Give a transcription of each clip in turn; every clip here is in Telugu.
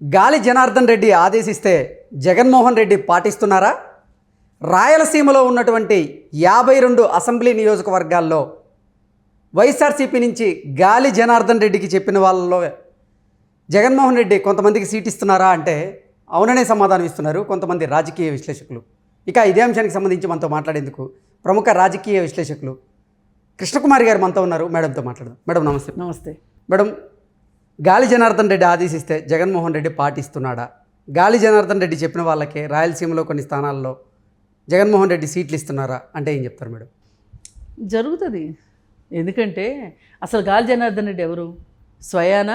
గాలి జనార్దన్ రెడ్డి ఆదేశిస్తే జగన్మోహన్ రెడ్డి పాటిస్తున్నారా? రాయలసీమలో ఉన్నటువంటి 52 అసెంబ్లీ నియోజకవర్గాల్లో వైఎస్ఆర్సీపీ నుంచి గాలి జనార్దన్ రెడ్డికి చెప్పిన వాళ్ళలో జగన్మోహన్ రెడ్డి కొంతమందికి సీట్ ఇస్తున్నారా అంటే అవుననే సమాధానం ఇస్తున్నారు కొంతమంది రాజకీయ విశ్లేషకులు. ఇక ఇదే అంశానికి సంబంధించి మనతో మాట్లాడేందుకు ప్రముఖ రాజకీయ విశ్లేషకులు కృష్ణకుమారి గారు మనతో ఉన్నారు. మేడంతో మాట్లాడదాం. మేడం నమస్తే. నమస్తే మేడం, గాలి జనార్దన్ రెడ్డి ఆదేశిస్తే జగన్మోహన్ రెడ్డి పాటిస్తున్నాడా? గాలి జనార్దన్ రెడ్డి చెప్పిన వాళ్ళకే రాయలసీమలో కొన్ని స్థానాల్లో జగన్మోహన్ రెడ్డి సీట్లు ఇస్తున్నారా అంటే ఏం చెప్తారు మేడం? జరుగుతుంది. ఎందుకంటే అసలు గాలి జనార్దన్ రెడ్డి ఎవరు? స్వయాన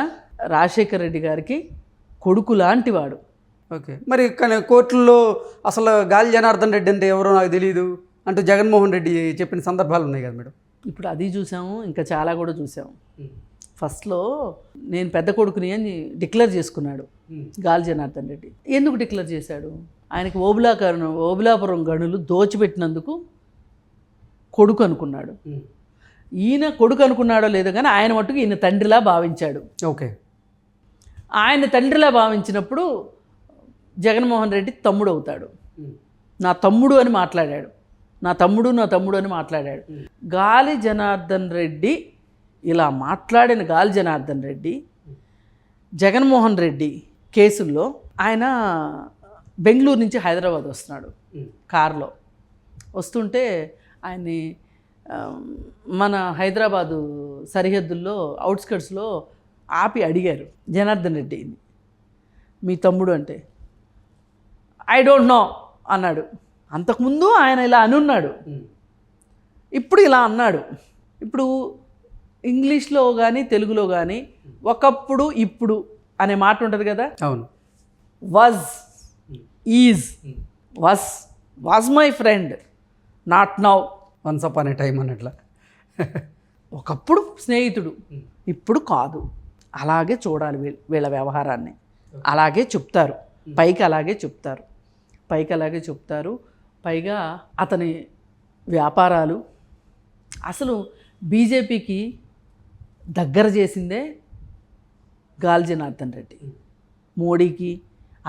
రాజశేఖర్ రెడ్డి గారికి కొడుకు లాంటి వాడు. ఓకే, మరి కానీ కోర్టుల్లో అసలు గాలి జనార్దన్ రెడ్డి అంటే ఎవరో నాకు తెలియదు అంటూ జగన్మోహన్ రెడ్డి చెప్పిన సందర్భాలు ఉన్నాయి కదా మేడం. ఇప్పుడు అది చూసాము, ఇంకా చాలా కూడా చూసాము. ఫస్ట్లో నేను పెద్ద కొడుకుని అని డిక్లేర్ చేసుకున్నాడు గాలి జనార్దన్ రెడ్డి. ఎందుకు డిక్లేర్ చేశాడు? ఆయనకి ఓబులాపురం గనులు దోచిపెట్టినందుకు కొడుకు అనుకున్నాడు. ఈయన కొడుకు అనుకున్నాడో లేదో కానీ ఆయన మట్టుకు ఈయన తండ్రిలా భావించాడు. ఓకే, ఆయన తండ్రిలా భావించినప్పుడు జగన్మోహన్ రెడ్డి తమ్ముడు అవుతాడు. నా తమ్ముడు అని మాట్లాడాడు. నా తమ్ముడు అని మాట్లాడాడు. గాలి జనార్దన్ రెడ్డి ఇలా మాట్లాడిన గాలి జనార్దన్ రెడ్డి జగన్మోహన్ రెడ్డి కేసుల్లో ఆయన బెంగళూరు నుంచి హైదరాబాద్ వస్తున్నాడు కారులో. వస్తుంటే ఆయన్ని మన హైదరాబాదు సరిహద్దుల్లో అవుట్స్కట్స్లో ఆపి అడిగారు జనార్దన్ రెడ్డి, మీ తమ్ముడు అంటే. ఐ డోంట్ నో అన్నాడు. అంతకుముందు ఆయన ఇలా అనున్నాడు, ఇప్పుడు ఇలా అన్నాడు. ఇప్పుడు ఇంగ్లీష్లో కానీ తెలుగులో కానీ ఒకప్పుడు ఇప్పుడు అనే మాట ఉంటుంది కదా. అవును. Was, is, was my friend, not now. Once upon a time అన్నట్ల. ఒకప్పుడు స్నేహితుడు, ఇప్పుడు కాదు. అలాగే చూడాలి వీళ్ళ వ్యవహారాన్ని. అలాగే చెప్తారు, పైకి అలాగే చెప్తారు. పైగా అతని వ్యాపారాలు అసలు బీజేపీకి దగ్గర చేసిందే గాలి జనార్దన్ రెడ్డి. మోడీకి,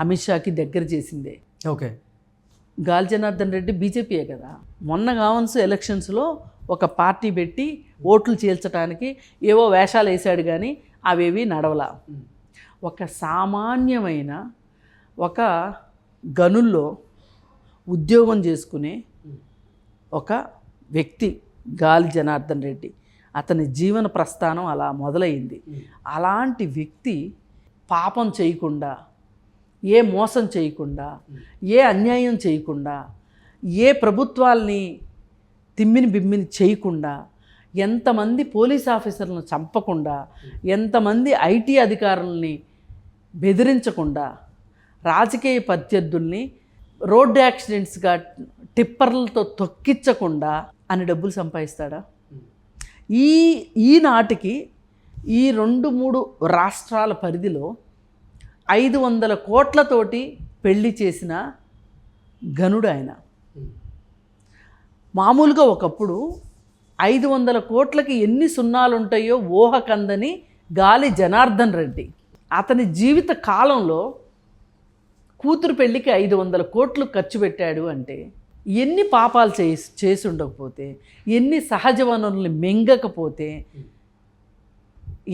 అమిత్ షాకి దగ్గర చేసిందే. ఓకే, గాలి జనార్దన్ రెడ్డి బీజేపీయే కదా. మొన్న కావన్స్ ఎలక్షన్స్లో ఒక పార్టీ పెట్టి ఓట్లు చీల్చడానికి ఏవో వేషాలు వేశాడు కానీ అవేవి నడవలా. ఒక సామాన్యమైన ఒక గనుల్లో ఉద్యోగం చేసుకునే ఒక వ్యక్తి గాలి జనార్దన్ రెడ్డి. అతని జీవన ప్రస్థానం అలా మొదలైంది. అలాంటి వ్యక్తి పాపం చేయకుండా, ఏ మోసం చేయకుండా, ఏ అన్యాయం చేయకుండా, ఏ ప్రభుత్వాల్ని తిమ్మిని బిమ్మిని చేయకుండా, ఎంతమంది పోలీస్ ఆఫీసర్లను చంపకుండా, ఎంతమంది ఐటీ అధికారుల్ని బెదిరించకుండా, రాజకీయ ప్రత్యర్థుల్ని రోడ్డు యాక్సిడెంట్స్గా టిప్పర్లతో తొక్కించకుండా అని డబ్బులు సంపాదిస్తాడా? ఈనాటికి ఈ 2-3 రాష్ట్రాల పరిధిలో 500 కోట్లతోటి పెళ్లి చేసిన ఘనుడు ఆయన. మామూలుగా ఒకప్పుడు 500 కోట్లకి ఎన్ని సున్నాలు ఉంటాయో ఊహకందని గాలి జనార్దన్ రెడ్డి అతని జీవిత కాలంలో కూతురు పెళ్ళికి 500 కోట్లు ఖర్చు పెట్టాడు అంటే ఎన్ని పాపాలు చేసి ఉండకపోతే, ఎన్ని సహజ వనరుల్ని మింగకపోతే,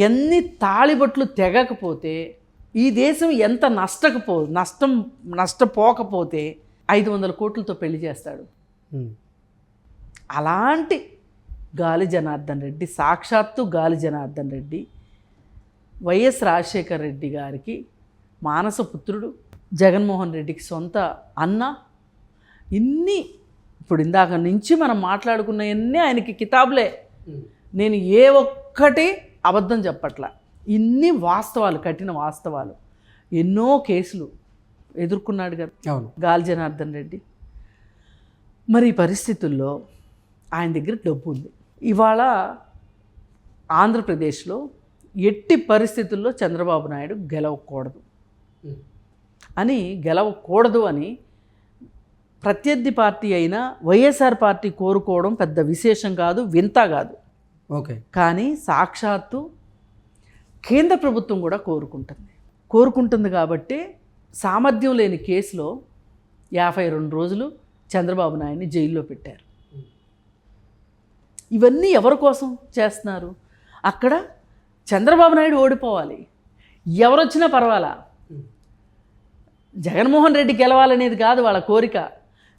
ఎన్ని తాళిబొట్లు తెగకపోతే, ఈ దేశం ఎంత నష్టపోకపోతే 500 కోట్లతో పెళ్లి చేస్తాడు. అలాంటి గాలి జనార్దన్ రెడ్డి, సాక్షాత్తు గాలి జనార్దన్ రెడ్డి వైఎస్ రాజశేఖర్ రెడ్డి గారికి మానసపుత్రుడు, జగన్మోహన్ రెడ్డికి సొంత అన్న. ఇన్ని ఇప్పుడు ఇందాక నుంచి మనం మాట్లాడుకున్నవన్నీ ఆయనకి కితాబులే. నేను ఏ ఒక్కటి అబద్ధం చెప్పట్లా. ఇన్ని వాస్తవాలు, కఠిన వాస్తవాలు. ఎన్నో కేసులు ఎదుర్కొన్నాడు కదా గాలి జనార్దన్ రెడ్డి. మరి ఈ పరిస్థితుల్లో ఆయన దగ్గర డబ్బు ఉంది. ఇవాళ ఆంధ్రప్రదేశ్లో ఎట్టి పరిస్థితుల్లో చంద్రబాబు నాయుడు గెలవకూడదు అని ప్రత్యర్థి పార్టీ అయినా వైఎస్ఆర్ పార్టీ కోరుకోవడం పెద్ద విశేషం కాదు, వింత కాదు. ఓకే, కానీ సాక్షాత్తు కేంద్ర ప్రభుత్వం కూడా కోరుకుంటుంది. కోరుకుంటుంది కాబట్టి సామర్థ్యం లేని కేసులో 52 రోజులు చంద్రబాబు నాయుడిని జైల్లో పెట్టారు. ఇవన్నీ ఎవరి కోసం చేస్తున్నారు? అక్కడ చంద్రబాబు నాయుడు ఓడిపోవాలి, ఎవరొచ్చినా పర్వాలా, జగన్మోహన్ రెడ్డి గెలవాలనేది కాదు వాళ్ళ కోరిక,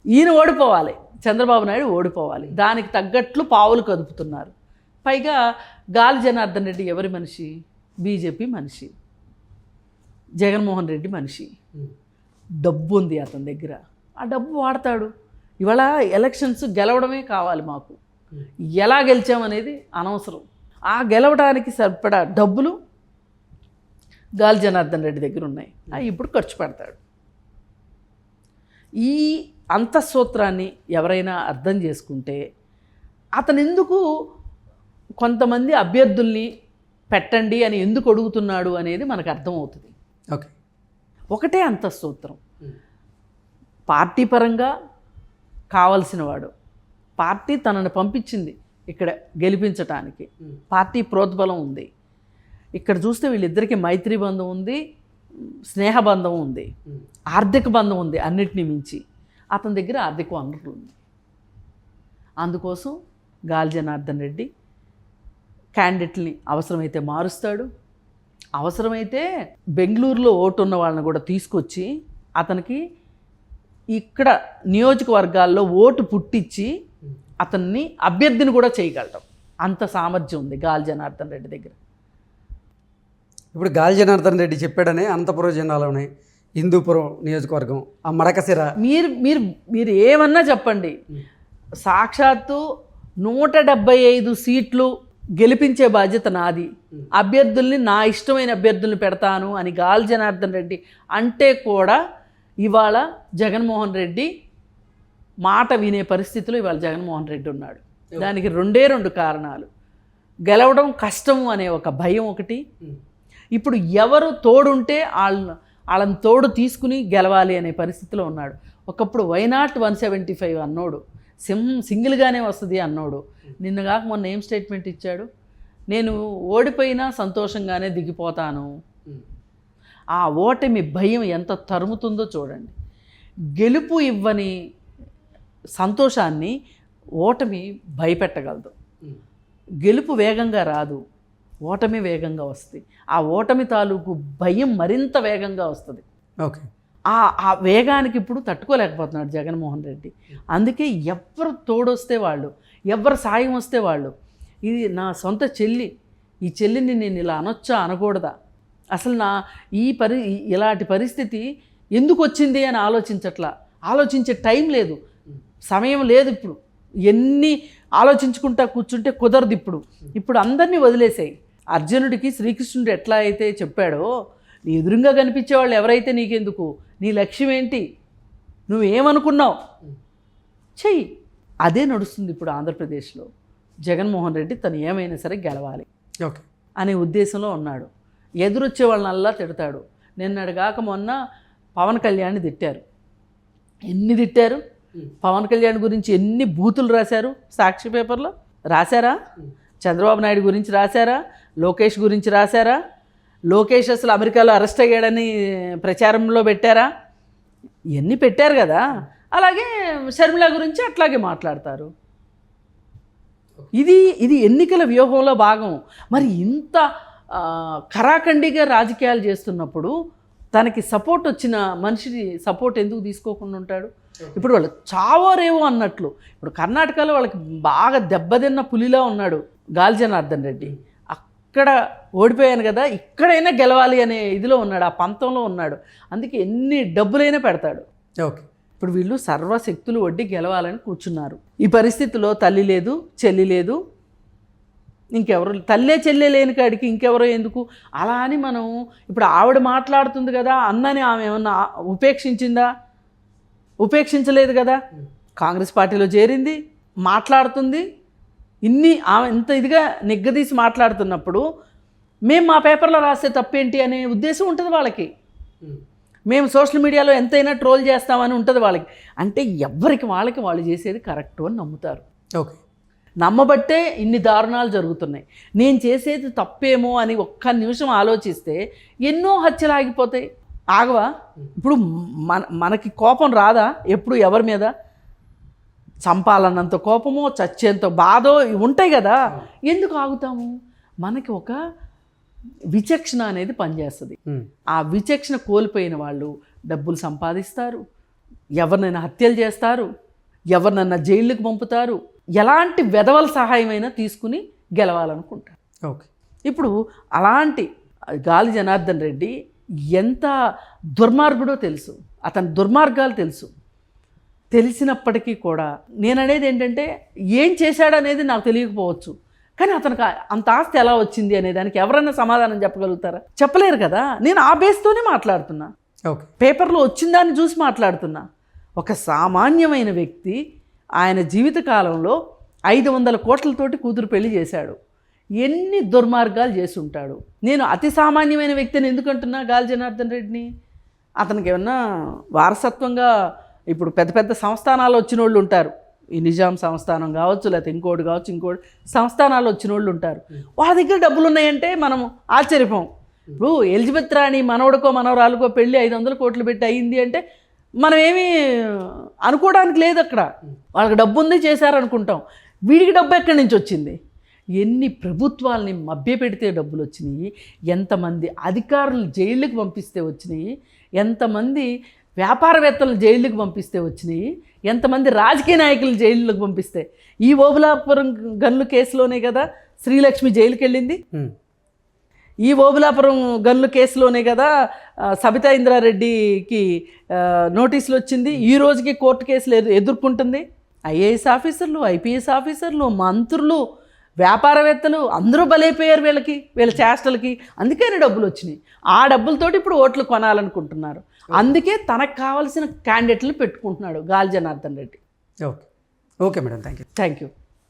ఈయన ఓడిపోవాలి, చంద్రబాబు నాయుడు ఓడిపోవాలి. దానికి తగ్గట్లు పావులు కదుపుతున్నారు. పైగా గాలి జనార్దన్ రెడ్డి ఎవరి మనిషి? బీజేపీ మనిషి, జగన్మోహన్ రెడ్డి మనిషి. డబ్బు ఉంది అతని దగ్గర, ఆ డబ్బు వాడతాడు. ఇవాళ ఎలక్షన్స్ గెలవడమే కావాలి మాకు, ఎలా గెలిచామనేది అనవసరం. ఆ గెలవడానికి సరిపడా డబ్బులు గాలి జనార్దన్ రెడ్డి దగ్గర ఉన్నాయి, అవి ఇప్పుడు ఖర్చు పెడతాడు. ఈ అంతఃసూత్రాన్ని ఎవరైనా అర్థం చేసుకుంటే అతను ఎందుకు కొంతమంది అభ్యర్థుల్ని పెట్టండి అని ఎందుకు అడుగుతున్నాడు అనేది మనకు అర్థమవుతుంది. ఓకే, ఒకటే అంతఃసూత్రం. పార్టీ పరంగా కావలసిన వాడు, పార్టీ తనను పంపించింది ఇక్కడ గెలిపించటానికి, పార్టీ ప్రోద్బలం ఉంది. ఇక్కడ చూస్తే వీళ్ళిద్దరికీ మైత్రి బంధం ఉంది, స్నేహబంధం ఉంది, ఆర్థిక బంధం ఉంది. అన్నిటినీ మించి అతని దగ్గర ఆర్థిక వనరులు ఉంది. అందుకోసం గాలి జనార్దన్ రెడ్డి క్యాండిడేట్ని అవసరమైతే మారుస్తాడు, అవసరమైతే బెంగళూరులో ఓటు ఉన్న వాళ్ళని కూడా తీసుకొచ్చి అతనికి ఇక్కడ నియోజకవర్గాల్లో ఓటు పుట్టించి అతన్ని అభ్యర్థిని కూడా చేయగలడం అంత సామర్థ్యం ఉంది గాలి జనార్దన్ రెడ్డి దగ్గర. ఇప్పుడు గాలి జనార్దన్ రెడ్డి చెప్పాడనే అనంతపురం జిల్లాలోనే హిందూపురం నియోజకవర్గం, ఆ మడకసిర, మీరు మీరు మీరు ఏమన్నా చెప్పండి, సాక్షాత్తు 175 సీట్లు గెలిపించే బాధ్యత నాది, అభ్యర్థుల్ని నా ఇష్టమైన అభ్యర్థుల్ని పెడతాను అని గాలి జనార్దన్ రెడ్డి అంటే కూడా ఇవాళ జగన్మోహన్ రెడ్డి మాట వినే పరిస్థితిలో ఇవాళ జగన్మోహన్ రెడ్డి ఉన్నాడు. దానికి 2 కారణాలు. గెలవడం కష్టము అనే ఒక భయం ఒకటి, ఇప్పుడు ఎవరు తోడుంటే వాళ్ళని తోడు తీసుకుని గెలవాలి అనే పరిస్థితిలో ఉన్నాడు. ఒకప్పుడు వైనాట్ 175 అన్నోడు, సింగిల్గానే వస్తుంది అన్నోడు నిన్న కాక మొన్న ఏం స్టేట్మెంట్ ఇచ్చాడు? నేను ఓడిపోయినా సంతోషంగానే దిగిపోతాను. ఆ ఓటమి భయం ఎంత తరుముతుందో చూడండి. గెలుపు ఇవ్వని సంతోషాన్ని ఓటమి భయపెట్టగలదు. గెలుపు వేగంగా రాదు, ఓటమి వేగంగా వస్తుంది. ఆ ఓటమి తాలూకు భయం మరింత వేగంగా వస్తుంది. ఓకే, ఆ వేగానికి ఇప్పుడు తట్టుకోలేకపోతున్నాడు జగన్మోహన్ రెడ్డి. అందుకే ఎవరు తోడొస్తే వాళ్ళు, ఎవరు సాయం వస్తే వాళ్ళు, ఇది నా సొంత చెల్లి, ఈ చెల్లిని నేను ఇలా అనొచ్చా అనకూడదా, అసలు ఇలాంటి పరిస్థితి ఎందుకు వచ్చింది అని ఆలోచించే టైం లేదు, సమయం లేదు. ఇప్పుడు ఎన్ని ఆలోచించుకుంటా కూర్చుంటే కుదరదు. ఇప్పుడు అందరినీ వదిలేసాయి. అర్జునుడికి శ్రీకృష్ణుడు ఎట్లా అయితే చెప్పాడో, నీ ఎదురుగా కనిపించేవాళ్ళు ఎవరైతే నీకెందుకు, నీ లక్ష్యం ఏంటి, నువ్వేమనుకున్నావు చెయ్యి. అదే నడుస్తుంది ఇప్పుడు ఆంధ్రప్రదేశ్లో. జగన్మోహన్ రెడ్డి తను ఏమైనా సరే గెలవాలి ఓకే అనే ఉద్దేశంలో ఉన్నాడు. ఎదురొచ్చే వాళ్ళనల్లా తిడతాడు. నిన్నటిగాక మొన్న పవన్ కళ్యాణ్ని తిట్టారు. ఎన్ని తిట్టారు? పవన్ కళ్యాణ్ గురించి ఎన్ని బూతులు రాశారు సాక్షి పేపర్లో? రాశారా? చంద్రబాబు నాయుడు గురించి రాశారా? లోకేష్ గురించి రాశారా? లోకేష్ అసలు అమెరికాలో అరెస్ట్ అయ్యాడని ప్రచారంలో పెట్టారా? ఇవన్నీ పెట్టారు కదా. అలాగే షర్మిల గురించి అట్లాగే మాట్లాడతారు. ఇది ఎన్నికల వ్యూహంలో భాగం. మరి ఇంత ఖరాఖండిగా రాజకీయాలు చేస్తున్నప్పుడు తనకి సపోర్ట్ వచ్చిన మనిషి సపోర్ట్ ఎందుకు తీసుకోకుండా ఉంటాడు? ఇప్పుడు వాళ్ళు చావో రేవో అన్నట్లు. ఇప్పుడు కర్ణాటకలో వాళ్ళకి బాగా దెబ్బతిన్న పులిలా ఉన్నాడు గాలి జనార్దన్ రెడ్డి. అక్కడ ఓడిపోయాను కదా, ఇక్కడైనా గెలవాలి అనే ఇదిలో ఉన్నాడు, ఆ పంతంలో ఉన్నాడు. అందుకే ఎన్ని డబ్బులైనా పెడతాడు. ఓకే, ఇప్పుడు వీళ్ళు సర్వశక్తులు వడ్డీ గెలవాలని కూర్చున్నారు. ఈ పరిస్థితిలో తల్లి లేదు, చెల్లి లేదు, ఇంకెవరు, తల్లే చెల్లె లేని కాడికి ఇంకెవరో ఎందుకు? అలా అని మనం ఇప్పుడు ఆవిడ మాట్లాడుతుంది కదా అన్నని ఆమె ఏమన్నా ఉపేక్షించిందా? ఉపేక్షించలేదు కదా. కాంగ్రెస్ పార్టీలో చేరింది, మాట్లాడుతుంది. ఆమె ఇంత ఇదిగా నిగ్గదీసి మాట్లాడుతున్నప్పుడు మేము మా పేపర్లో రాస్తే తప్పేంటి అనే ఉద్దేశం ఉంటుంది వాళ్ళకి. మేము సోషల్ మీడియాలో ఎంతైనా ట్రోల్ చేస్తామని ఉంటుంది వాళ్ళకి. అంటే ఎవరికి వాళ్ళకి వాళ్ళు చేసేది కరెక్టు అని నమ్ముతారు. ఓకే, నమ్మబట్టే ఇన్ని దారుణాలు జరుగుతున్నాయి. నేను చేసేది తప్పేమో అని ఒక్క నిమిషం ఆలోచిస్తే ఎన్నో హత్యలు ఆగిపోతాయి. ఆగవా? ఇప్పుడు మనకి కోపం రాదా ఎప్పుడు ఎవరి మీద? చంపాలన్నంత కోపమో చచ్చేంత బాధో ఉంటాయి కదా. ఎందుకు ఆగుతాము? మనకి ఒక విచక్షణ అనేది పనిచేస్తుంది. ఆ విచక్షణ కోల్పోయిన వాళ్ళు డబ్బులు సంపాదిస్తారు, ఎవరినైనా హత్యలు చేస్తారు, ఎవరినైనా జైళ్ళకి పంపుతారు, ఎలాంటి వెధవల సహాయమైనా తీసుకుని గెలవాలనుకుంటారు. ఓకే. ఇప్పుడు అలాంటి గాలి జనార్దన్ రెడ్డి ఎంత దుర్మార్గుడో తెలుసు, అతని దుర్మార్గాలు తెలుసు. తెలిసినప్పటికీ కూడా నేను అనేది ఏంటంటే ఏం చేశాడనేది నాకు తెలియకపోవచ్చు, కానీ అతనికి అంత ఆస్తి ఎలా వచ్చింది అనే దానికి ఎవరన్నా సమాధానం చెప్పగలుగుతారా? చెప్పలేరు కదా. నేను ఆ బేస్తోనే మాట్లాడుతున్నా, ఓకే, పేపర్లో వచ్చిందాన్ని చూసి మాట్లాడుతున్నా. ఒక సామాన్యమైన వ్యక్తి ఆయన జీవితకాలంలో 500 కోట్లతోటి కూతురు పెళ్లి చేశాడు. ఎన్ని దుర్మార్గాలు చేసి ఉంటాడు. నేను అతి సామాన్యమైన వ్యక్తిని ఎందుకంటున్నా గాలి జనార్దన్ రెడ్డిని? అతనికి ఏమన్నా వారసత్వంగా ఇప్పుడు పెద్ద పెద్ద సంస్థానాలు వచ్చిన వాళ్ళు ఉంటారు, ఈ నిజాం సంస్థానం కావచ్చు, లేకపోతే ఇంకోటి కావచ్చు, ఇంకోటి సంస్థానాలు వచ్చిన వాళ్ళు ఉంటారు. వాళ్ళ దగ్గర డబ్బులు ఉన్నాయంటే మనం ఆశ్చర్యపోం. ఇప్పుడు ఎలిజబెత్ రాణి మనవడికో మనవరాలకో పెళ్ళి 500 కోట్లు పెట్టి అయింది అంటే మనం ఏమీ అనుకోవడానికి లేదు. అక్కడ వాళ్ళకి డబ్బు ఉంది చేశారనుకుంటాం. వీడికి డబ్బు ఎక్కడి నుంచి వచ్చింది? ఎన్ని ప్రభుత్వాలని మభ్యపెడితే డబ్బులు వచ్చినాయి, ఎంతమంది అధికారులు జైళ్ళకి పంపిస్తే వచ్చినాయి, ఎంతమంది వ్యాపారవేత్తలు జైళ్ళకి పంపిస్తే వచ్చినాయి, ఎంతమంది రాజకీయ నాయకులు జైళ్ళకి పంపిస్తే. ఈ ఓబులాపురం గన్లు కేసులోనే కదా శ్రీలక్ష్మి జైలుకి వెళ్ళింది. ఈ ఓబులాపురం గన్లు కేసులోనే కదా సబితా ఇంద్రారెడ్డికి నోటీసులు వచ్చింది. ఈ రోజుకి కోర్టు కేసులు ఎదుర్కొంటుంది. ఐఏఎస్ ఆఫీసర్లు, ఐపీఎస్ ఆఫీసర్లు, మంత్రులు, వ్యాపారవేత్తలు అందరూ బలైపోయారు వీళ్ళ చేష్టలకి. అందుకని డబ్బులు వచ్చినాయి. ఆ డబ్బులతోటి ఇప్పుడు ఓట్లు కొనాలనుకుంటున్నారు. అందుకే తనకు కావాల్సిన క్యాండిడేట్లను పెట్టుకుంటున్నాడు గాలి Janardhan Reddy. Okay, okay madam, thank you.